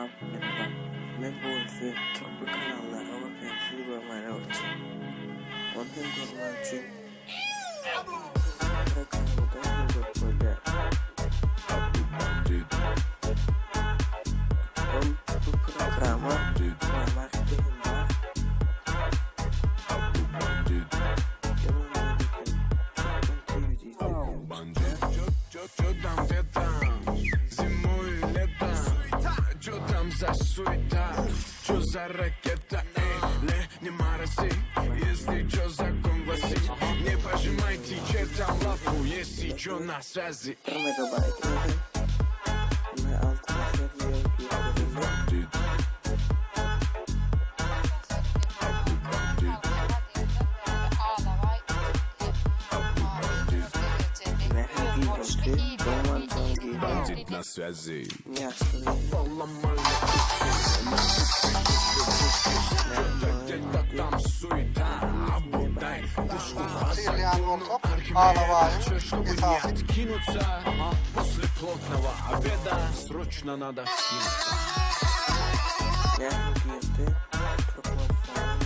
Selam, merhaba. Ben bu ise çok bir kanallara bakıyorum. Sizi görmeye uçuyorum. Onun görmek için kanalda böyle bu programa koymak istedim var. Суета, чё за ракета, не мараси, если чё закон гласит, не пожимайте чертам лапу, если чё на связи. Merhaba ekledim. Ve altına seviyor diyebilirim. Ve hangi vakti roman songi Бандит на связи. Где-то там суета, обудай, пушку откинуться, после плотного обеда срочно надо скинуться. Ne girdi? Çok masal.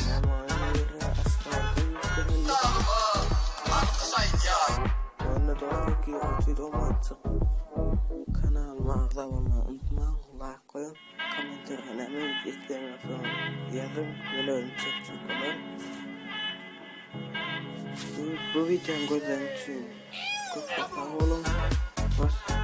Ne mağazı asfaltı yüklendi. Onu doğru girdi romantik. Kanalıma abone olmayı unutmayın. Like koyun. Komentarına mevcut isteğimi falan yazın. Böyle çok olur. Bu videonun gözden için çok sağ olun. Hoşçakalın.